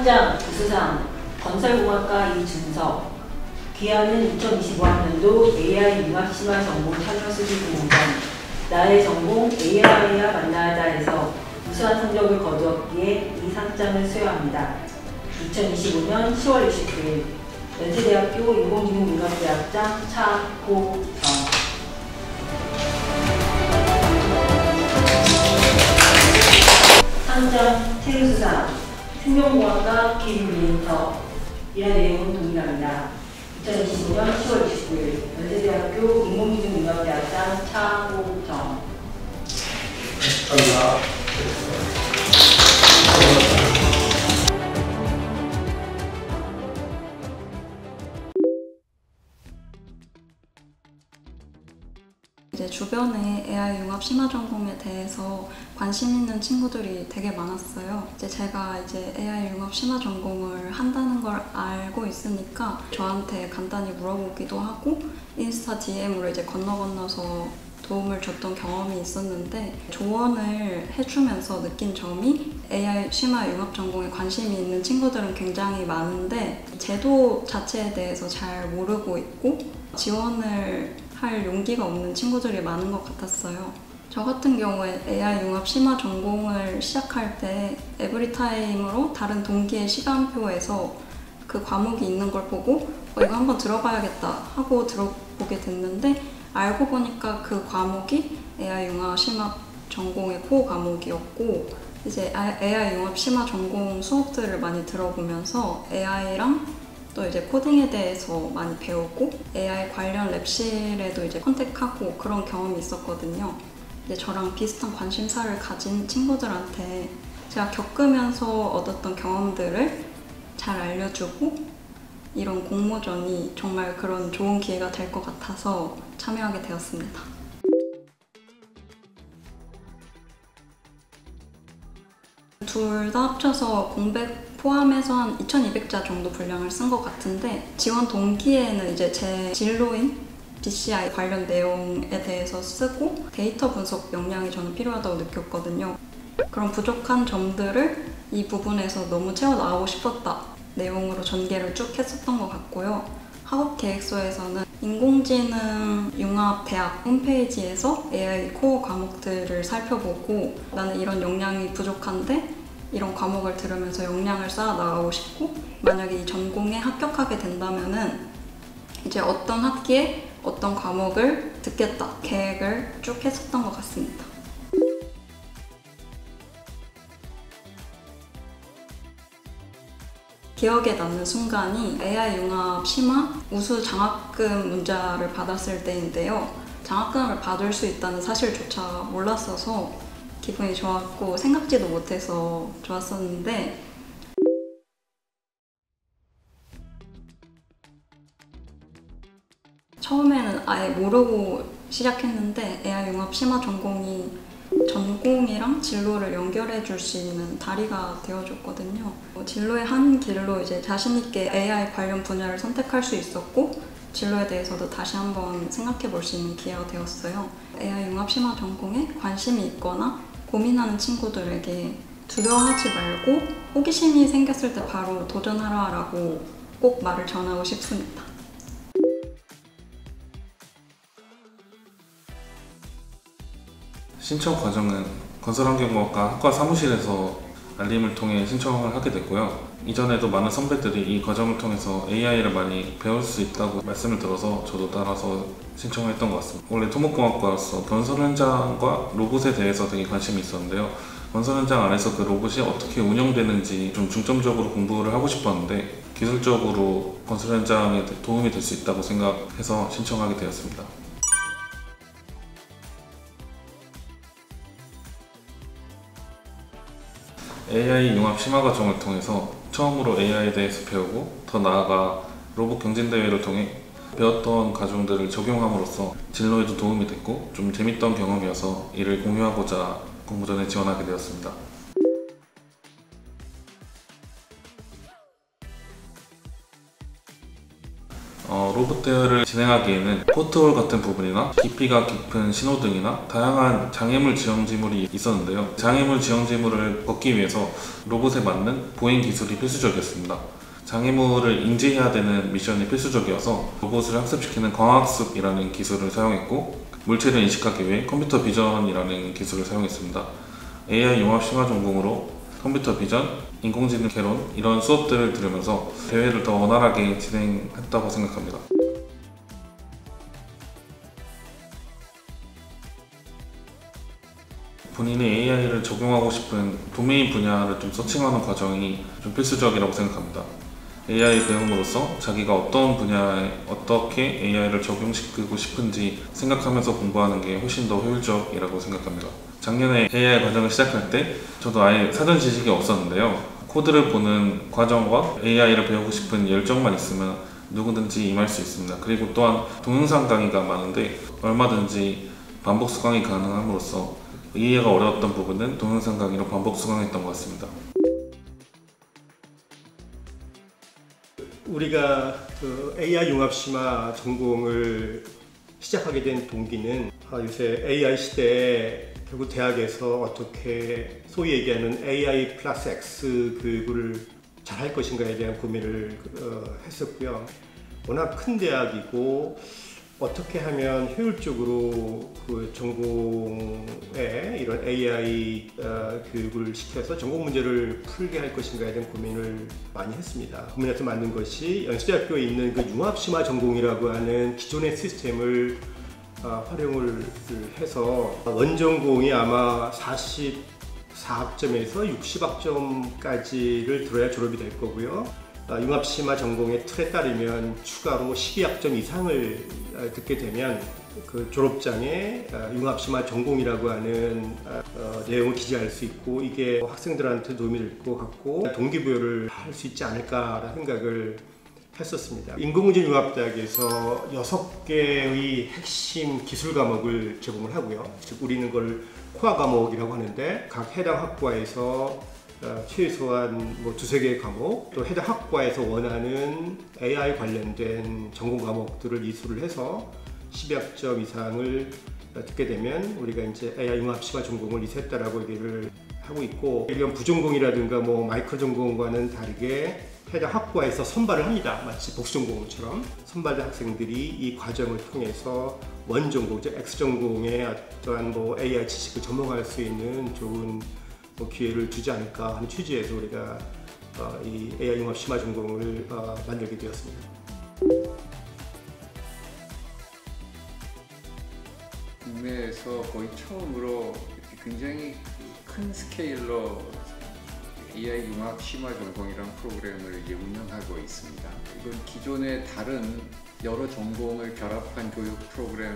상장 부수상 건설공학과 이준석. 귀하는 2025학년도 AI 융합심화 전공 참여 수기 공모전. 나의 전공 AI와 만나자에서 우수한 성적을 거두었기에 이 상장을 수여합니다. 2025년 10월 29일 연세대학교 인공지능융합대학장 차고정. 상장 최우수상 생명공학과 김민서. 이런 내용은 동일합니다. 2025년 10월 29일 연세대학교 인공지능융합대학장 차고정. 감사합니다. 이제 주변에 AI 융합 심화 전공에 대해서 관심 있는 친구들이 되게 많았어요. 제가 AI 융합 심화 전공을 한다는 걸 알고 있으니까 저한테 간단히 물어보기도 하고 인스타 DM으로 건너서 도움을 줬던 경험이 있었는데, 조언을 해주면서 느낀 점이 AI 심화 융합 전공에 관심이 있는 친구들은 굉장히 많은데 제도 자체에 대해서 잘 모르고 있고 지원을 할 용기가 없는 친구들이 많은 것 같았어요. 저 같은 경우에 AI 융합 심화 전공을 시작할 때 에브리타임으로 다른 동기의 시간표에서 그 과목이 있는 걸 보고 이거 한번 들어봐야겠다 하고 들어보게 됐는데, 알고 보니까 그 과목이 AI 융합 심화 전공의 코어 과목이었고, AI 융합 심화 전공 수업들을 많이 들어보면서 AI랑 또 코딩에 대해서 많이 배우고 AI 관련 랩실에도 컨택하고 그런 경험이 있었거든요. 저랑 비슷한 관심사를 가진 친구들한테 제가 겪으면서 얻었던 경험들을 잘 알려주고 이런 공모전이 정말 그런 좋은 기회가 될 것 같아서 참여하게 되었습니다. 둘 다 합쳐서 공백 포함해서 한 2,200자 정도 분량을 쓴 것 같은데, 지원 동기에는 제 진로인 BCI 관련 내용에 대해서 쓰고 데이터 분석 역량이 저는 필요하다고 느꼈거든요. 그런 부족한 점들을 이 부분에서 너무 채워나가고 싶었다 내용으로 전개를 쭉 했었던 것 같고요. 학업 계획서에서는 인공지능 융합대학 홈페이지에서 AI 코어 과목들을 살펴보고 나는 이런 역량이 부족한데 이런 과목을 들으면서 역량을 쌓아 나가고 싶고, 만약에 이 전공에 합격하게 된다면은 어떤 학기에 어떤 과목을 듣겠다 계획을 쭉 했었던 것 같습니다. 기억에 남는 순간이 AI 융합 심화 우수 장학금 문자를 받았을 때인데요. 장학금을 받을 수 있다는 사실조차 몰랐어서 기분이 좋았고 생각지도 못해서 좋았었는데, 처음에는 아예 모르고 시작했는데 AI 융합 심화 전공이 전공이랑 진로를 연결해 줄 수 있는 다리가 되어줬거든요. 진로의 한 길로 자신 있게 AI 관련 분야를 선택할 수 있었고 진로에 대해서도 다시 한번 생각해 볼 수 있는 기회가 되었어요. AI 융합 심화 전공에 관심이 있거나 고민하는 친구들에게 두려워하지 말고 호기심이 생겼을 때 바로 도전하라고 꼭 말을 전하고 싶습니다. 신청 과정은 건설환경공학과 학과 사무실에서 알림을 통해 신청을 하게 됐고요. 이전에도 많은 선배들이 이 과정을 통해서 AI를 많이 배울 수 있다고 말씀을 들어서 저도 따라서 신청을 했던 것 같습니다. 원래 토목공학과로서 건설 현장과 로봇에 대해서 되게 관심이 있었는데요. 건설 현장 안에서 그 로봇이 어떻게 운영되는지 좀 중점적으로 공부를 하고 싶었는데 기술적으로 건설 현장에 도움이 될 수 있다고 생각해서 신청하게 되었습니다. AI 융합 심화 과정을 통해서 처음으로 AI에 대해서 배우고 더 나아가 로봇 경진대회를 통해 배웠던 과정들을 적용함으로써 진로에도 도움이 됐고 좀 재밌던 경험이어서 이를 공유하고자 공모전에 지원하게 되었습니다. 로봇 대여를 진행하기에는 포트홀 같은 부분이나 깊이가 깊은 신호등이나 다양한 장애물 지형지물이 있었는데요. 장애물 지형지물을 걷기 위해서 로봇에 맞는 보행 기술이 필수적이었습니다. 장애물을 인지해야 되는 미션이 필수적이어서 로봇을 학습시키는 광학습이라는 기술을 사용했고, 물체를 인식하기 위해 컴퓨터 비전이라는 기술을 사용했습니다. AI 융합 심화 전공으로 컴퓨터 비전, 인공지능 개론 이런 수업들을 들으면서 대회를 더 원활하게 진행했다고 생각합니다. 본인이 AI를 적용하고 싶은 도메인 분야를 좀 서칭하는 과정이 좀 필수적이라고 생각합니다. AI 배움으로써 자기가 어떤 분야에 어떻게 AI를 적용시키고 싶은지 생각하면서 공부하는 게 훨씬 더 효율적이라고 생각합니다. 작년에 AI 과정을 시작할 때 저도 아예 사전 지식이 없었는데요. 코드를 보는 과정과 AI를 배우고 싶은 열정만 있으면 누구든지 임할 수 있습니다. 그리고 또한 동영상 강의가 많은데 얼마든지 반복 수강이 가능함으로써 이해가 어려웠던 부분은 동영상 강의로 반복 수강했던 것 같습니다. 우리가 AI 융합 심화 전공을 시작하게 된 동기는 요새 AI 시대에 결국 대학에서 어떻게 소위 얘기하는 AI 플러스 X 교육을 잘 할 것인가에 대한 고민을 했었고요. 워낙 큰 대학이고 어떻게 하면 효율적으로 그 전공에 이런 AI 교육을 시켜서 전공 문제를 풀게 할 것인가에 대한 고민을 많이 했습니다. 고민해서 만든 것이 연세대학교에 있는 그 융합심화 전공이라고 하는 기존의 시스템을 활용을 해서 원전공이 아마 44학점에서 60학점까지를 들어야 졸업이 될 거고요. 융합심화 전공의 틀에 따르면 추가로 12학점 이상을 듣게 되면 그 졸업장에 융합심화 전공이라고 하는 내용을 기재할 수 있고, 이게 학생들한테 도움이 될 것 같고 동기부여를 할 수 있지 않을까라는 생각을 했었습니다. 인공지능융합대학에서 6개의 핵심 기술 과목을 제공을 하고요. 즉 우리는 그걸 코어 과목이라고 하는데, 각 해당 학과에서 최소한 두세 개의 과목, 또 해당 학과에서 원하는 AI 관련된 전공 과목들을 이수를 해서 12학점 이상을 듣게 되면 우리가 이제 AI 융합 심화 전공을 이수했다라고 얘기를 하고 있고, 이런 부전공이라든가 마이크로 전공과는 다르게 해당 학과에서 선발을 합니다. 마치 복수 전공처럼 선발된 학생들이 이 과정을 통해서 원전공, 즉 X전공의 어떠한 AI 지식을 접목할 수 있는 좋은 기회를 주지 않을까 하는 취지에서 우리가 이 AI 융합 심화 전공을 만들게 되었습니다. 국내에서 거의 처음으로 굉장히 큰 스케일로 AI 융합 심화 전공이라는 프로그램을 이제 운영하고 있습니다. 이건 기존의 다른 여러 전공을 결합한 교육 프로그램하고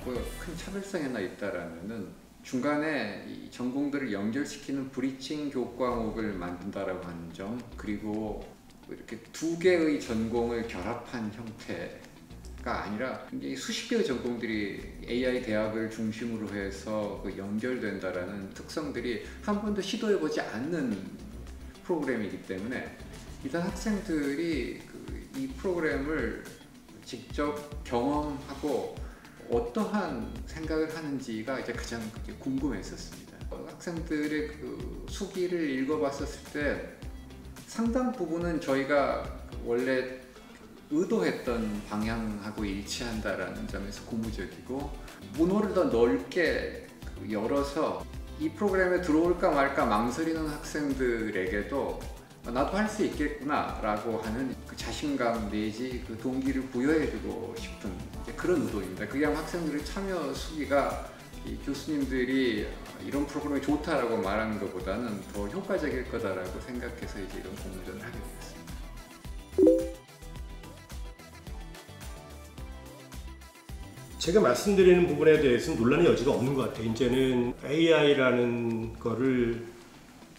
큰 차별성이 하나 있다라면은 중간에 이 전공들을 연결시키는 브리칭 교육 과목을 만든다라고 하는 점, 그리고 이렇게 두 개의 전공을 결합한 형태가 아니라 굉장히 수십 개의 전공들이 AI 대학을 중심으로 해서 연결된다라는 특성들이 한 번도 시도해보지 않는 프로그램이기 때문에 일단 학생들이 이 프로그램을 직접 경험하고 어떠한 생각을 하는지가 이제 가장 궁금했었습니다. 학생들의 수기를 읽어봤었을 때 상당 부분은 저희가 원래 의도했던 방향하고 일치한다라는 점에서 고무적이고, 문호를 더 넓게 열어서 이 프로그램에 들어올까 말까 망설이는 학생들에게도 나도 할 수 있겠구나 라고 하는 그 자신감 내지 그 동기를 부여해주고 싶은 그런 의도입니다. 그냥 학생들의 참여 수기가 이 교수님들이 이런 프로그램이 좋다라고 말하는 것보다는 더 효과적일 거다라고 생각해서 이제 이런 공모전을 하게 되었습니다. 제가 말씀드리는 부분에 대해서는 논란의 여지가 없는 것 같아요. 이제는 AI라는 거를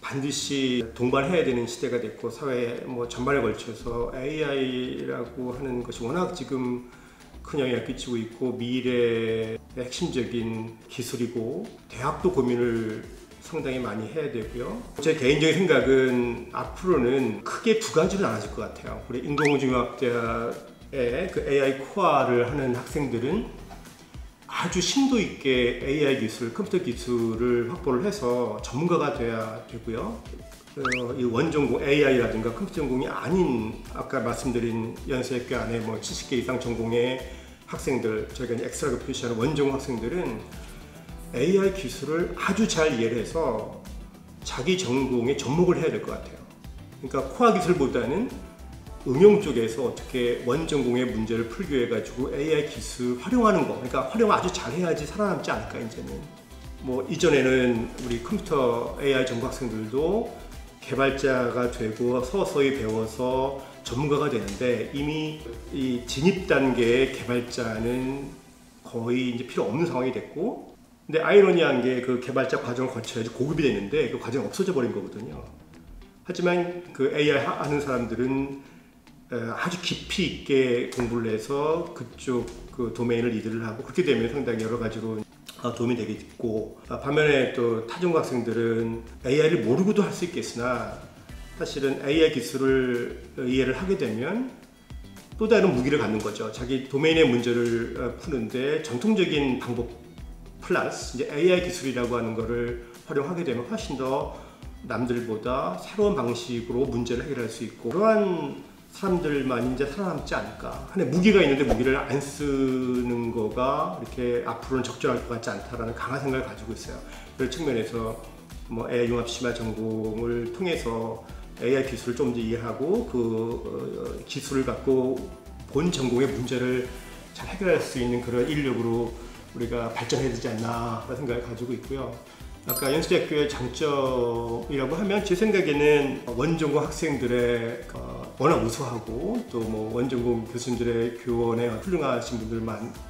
반드시 동반해야 되는 시대가 됐고, 사회 전반에 걸쳐서 AI라고 하는 것이 워낙 지금 큰 영향을 끼치고 있고 미래의 핵심적인 기술이고, 대학도 고민을 상당히 많이 해야 되고요. 제 개인적인 생각은 앞으로는 크게 두 가지로 나눠질 것 같아요. 우리 인공지능학대학 그 AI 코어를 하는 학생들은 아주 심도 있게 AI 기술, 컴퓨터 기술을 확보를 해서 전문가가 돼야 되고요. 이 원전공 AI라든가 컴퓨터 전공이 아닌 아까 말씀드린 연세학교 안에 뭐 70개 이상 전공의 학생들, 저희가 엑스트라고 표시하는 원전공 학생들은 AI 기술을 아주 잘 이해를 해서 자기 전공에 접목을 해야 될 것 같아요. 그러니까 코어 기술보다는 응용 쪽에서 어떻게 원전공의 문제를 풀기 위해 가지고 AI 기술 활용하는 거, 그러니까 활용 아주 잘해야지 살아남지 않을까 이제는. 뭐 이전에는 우리 컴퓨터 AI 전공 학생들도 개발자가 되고 서서히 배워서 전문가가 되는데 이미 이 진입 단계의 개발자는 거의 이제 필요 없는 상황이 됐고, 근데 아이러니한 게 그 개발자 과정을 거쳐야지 고급이 되는데 그 과정이 없어져 버린 거거든요. 하지만 그 AI 하는 사람들은 아주 깊이 있게 공부를 해서 그쪽 그 도메인을 리드를 하고 그렇게 되면 상당히 여러 가지로 도움이 되겠고, 반면에 또 타전공 학생들은 AI를 모르고도 할 수 있겠으나 사실은 AI 기술을 이해를 하게 되면 또 다른 무기를 갖는 거죠. 자기 도메인의 문제를 푸는데 전통적인 방법 플러스 이제 AI 기술이라고 하는 거를 활용하게 되면 훨씬 더 남들보다 새로운 방식으로 문제를 해결할 수 있고, 그러한 사람들만 이제 살아남지 않을까. 근데 무기가 있는데 무기를 안 쓰는 거가 이렇게 앞으로는 적절할 것 같지 않다라는 강한 생각을 가지고 있어요. 그런 측면에서 뭐 AI 융합 심화 전공을 통해서 AI 기술을 좀 더 이해하고 그 기술을 갖고 본 전공의 문제를 잘 해결할 수 있는 그런 인력으로 우리가 발전해야 되지 않나 그런 생각을 가지고 있고요. 아까 연세대학교의 장점이라고 하면 제 생각에는 원전공 학생들의 워낙 우수하고 또 뭐 원전공 교수님들의 교원에 훌륭하신 분들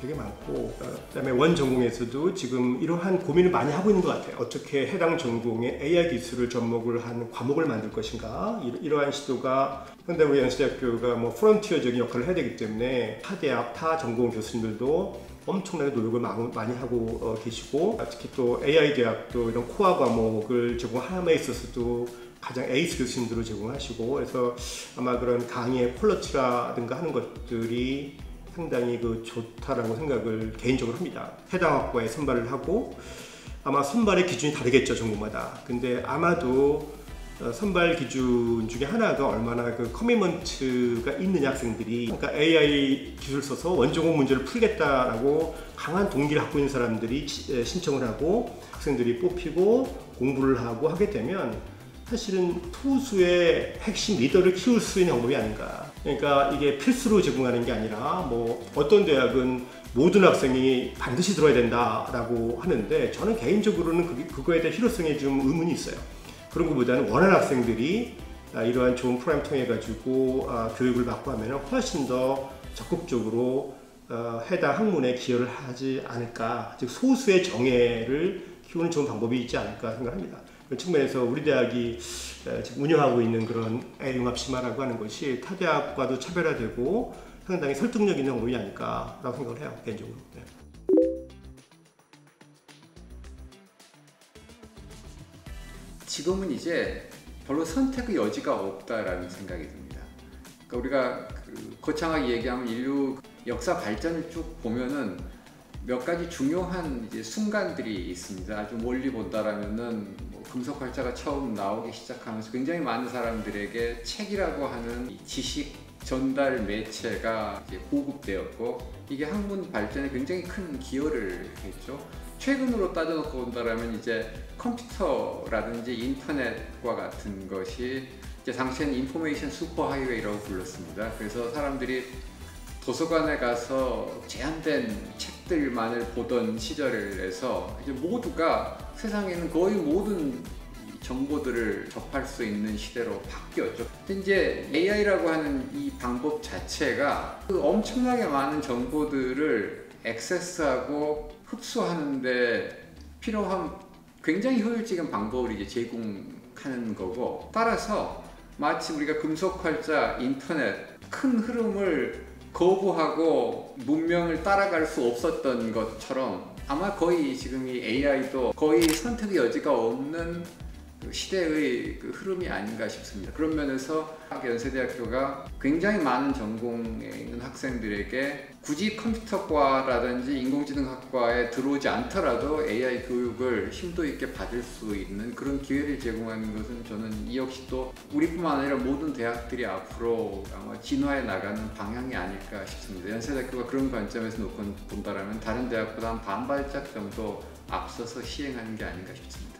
되게 많고, 그다음에 원전공에서도 지금 이러한 고민을 많이 하고 있는 것 같아요. 어떻게 해당 전공에 AI 기술을 접목을 한 과목을 만들 것인가, 이러한 시도가 현대 우리 연세대학교가 뭐 프론티어적인 역할을 해야 되기 때문에 타 대학, 타 전공 교수님들도 엄청나게 노력을 많이 하고 계시고, 특히 또 AI 대학도 이런 코어 과목을 제공함에 있어서도 가장 에이스 교수님들을 제공하시고, 그래서 아마 그런 강의의 퀄리티라든가 하는 것들이 상당히 좋다라고 생각을 개인적으로 합니다. 해당 학과에 선발을 하고 아마 선발의 기준이 다르겠죠, 전공마다. 근데 아마도 선발 기준 중에 하나가 얼마나 그 커미먼트가 있는 학생들이, 그러니까 AI 기술 써서 원전공 문제를 풀겠다라고 강한 동기를 갖고 있는 사람들이 신청을 하고 학생들이 뽑히고 공부를 하고 하게 되면 사실은 투수의 핵심 리더를 키울 수 있는 방법이 아닌가. 그러니까 이게 필수로 제공하는 게 아니라 뭐 어떤 대학은 모든 학생이 반드시 들어야 된다라고 하는데, 저는 개인적으로는 그거에 대한 필요성에 좀 의문이 있어요. 그런 것보다는 원하는 학생들이 이러한 좋은 프로그램 통해 가지고 교육을 받고 하면 훨씬 더 적극적으로 해당 학문에 기여를 하지 않을까, 즉 소수의 정예를 키우는 좋은 방법이 있지 않을까 생각합니다. 그 측면에서 우리 대학이 지금 운영하고 있는 그런 AI 융합 심화라고 하는 것이 타 대학과도 차별화되고 상당히 설득력 있는 방법이 아닐까라고 생각을 해요, 개인적으로. 네. 지금은 이제 별로 선택의 여지가 없다라는 생각이 듭니다. 그러니까 우리가 거창하게 얘기하면 인류 역사 발전을 쭉 보면은 몇 가지 중요한 이제 순간들이 있습니다. 아주 멀리 본다라면은 뭐 금속활자가 처음 나오기 시작하면서 굉장히 많은 사람들에게 책이라고 하는 지식 전달 매체가 이제 보급되었고, 이게 학문 발전에 굉장히 큰 기여를 했죠. 최근으로 따져놓고 본다라면 이제 컴퓨터라든지 인터넷과 같은 것이 이제 당시에는 인포메이션 슈퍼하이웨이라고 불렀습니다. 그래서 사람들이 도서관에 가서 제한된 책들만을 보던 시절에서 이제 모두가 세상에 있는 거의 모든 정보들을 접할 수 있는 시대로 바뀌었죠. 근데 이제 AI라고 하는 이 방법 자체가 그 엄청나게 많은 정보들을 액세스하고 흡수하는데 필요한 굉장히 효율적인 방법을 이제 제공하는 거고, 따라서 마치 우리가 금속활자, 인터넷 큰 흐름을 거부하고 문명을 따라갈 수 없었던 것처럼 아마 거의 지금 이 AI도 거의 선택의 여지가 없는 그 시대의 그 흐름이 아닌가 싶습니다. 그런 면에서 연세대학교가 굉장히 많은 전공에 있는 학생들에게 굳이 컴퓨터과라든지 인공지능학과에 들어오지 않더라도 AI 교육을 심도 있게 받을 수 있는 그런 기회를 제공하는 것은 저는 이 역시 또 우리뿐만 아니라 모든 대학들이 앞으로 아마 진화해 나가는 방향이 아닐까 싶습니다. 연세대학교가 그런 관점에서 놓고 본다면 다른 대학보다 한 반발짝 정도 앞서서 시행하는 게 아닌가 싶습니다.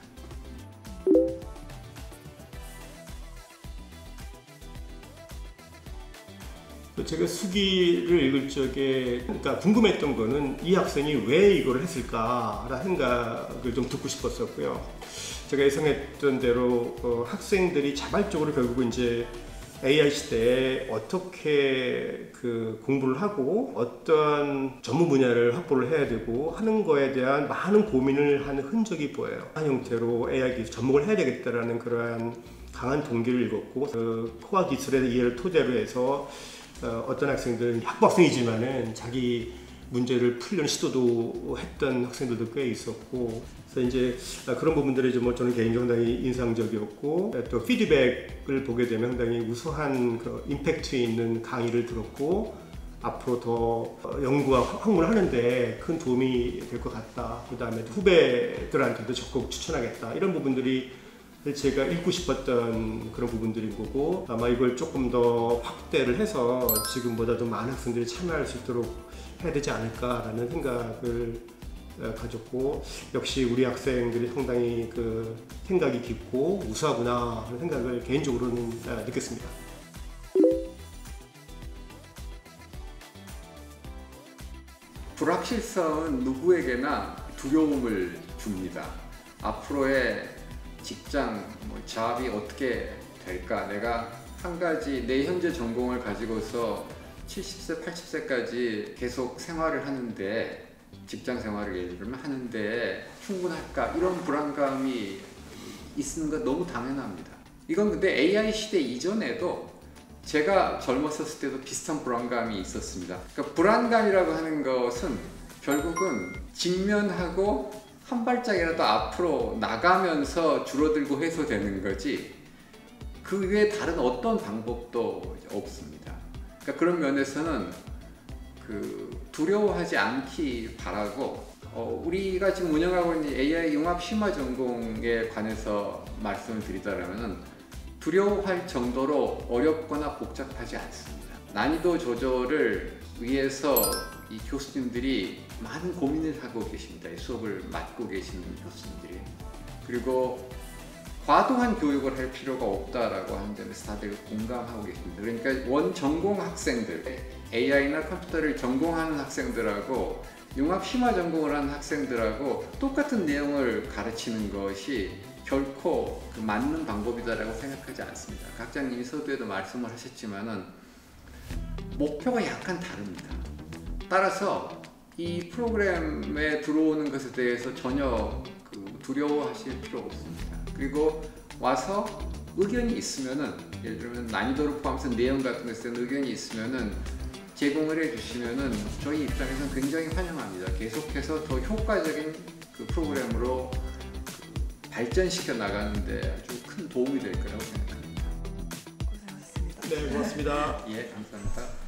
제가 수기를 읽을 적에 그러니까 궁금했던 거는 이 학생이 왜 이걸 했을까라는 생각을 좀 듣고 싶었었고요. 제가 예상했던 대로 학생들이 자발적으로 결국은 이제 AI 시대에 어떻게 그 공부를 하고 어떤 전문 분야를 확보를 해야 되고 하는 거에 대한 많은 고민을 하는 흔적이 보여요. 한 형태로 AI 기술 접목을 해야 되겠다라는 그러한 강한 동기를 읽었고 코어 기술의 이해를 토대로 해서 어떤 학생들은 학부학생이지만은 자기 문제를 풀려는 시도도 했던 학생들도 꽤 있었고, 그래서 이제 그런 부분들이 좀 저는 개인적으로 상당히 인상적이었고, 또 피드백을 보게 되면 상당히 우수한 그 임팩트 있는 강의를 들었고, 앞으로 더 연구와 학문을 하는데 큰 도움이 될 것 같다. 그 다음에 후배들한테도 적극 추천하겠다. 이런 부분들이 제가 읽고 싶었던 그런 부분들인 거고, 아마 이걸 조금 더 확대를 해서 지금보다도 많은 학생들이 참여할 수 있도록 해야 되지 않을까라는 생각을 가졌고, 역시 우리 학생들이 상당히 그 생각이 깊고 우수하구나 하는 생각을 개인적으로는 느꼈습니다. 불확실성은 누구에게나 두려움을 줍니다. 앞으로의 직장, 잡이 어떻게 될까? 내가 한 가지 내 현재 전공을 가지고서 70세, 80세까지 계속 생활을 하는데, 직장 생활을 예를 들면 하는데 충분할까? 이런 불안감이 있는 건 너무 당연합니다. 이건 근데 AI 시대 이전에도 제가 젊었을 때도 비슷한 불안감이 있었습니다. 그러니까 불안감이라고 하는 것은 결국은 직면하고 한 발짝이라도 앞으로 나가면서 줄어들고 해소되는 거지 그 외에 다른 어떤 방법도 없습니다. 그러니까 그런 면에서는 두려워하지 않기 바라고, 우리가 지금 운영하고 있는 AI 융합 심화 전공에 관해서 말씀을 드리자면 두려워할 정도로 어렵거나 복잡하지 않습니다. 난이도 조절을 위해서 이 교수님들이 많은 고민을 하고 계십니다. 이 수업을 맡고 계시는 교수님들이. 그리고 과도한 교육을 할 필요가 없다라고 하는 점에서 다들 공감하고 계십니다. 그러니까 원 전공 학생들, AI나 컴퓨터를 전공하는 학생들하고 융합 심화 전공을 하는 학생들하고 똑같은 내용을 가르치는 것이 결코 맞는 방법이다라고 생각하지 않습니다. 각자님이 서두에도 말씀을 하셨지만은 목표가 약간 다릅니다. 따라서 이 프로그램에 들어오는 것에 대해서 전혀 두려워하실 필요 없습니다. 그리고 와서 의견이 있으면은, 예를 들면 난이도를 포함해서 내용 같은 것에 대한 의견이 있으면은 제공을 해주시면은 저희 입장에서는 굉장히 환영합니다. 계속해서 더 효과적인 그 프로그램으로 발전시켜 나가는데 아주 큰 도움이 될 거라고 생각합니다. 고생하셨습니다. 네, 고맙습니다. 예, 감사합니다.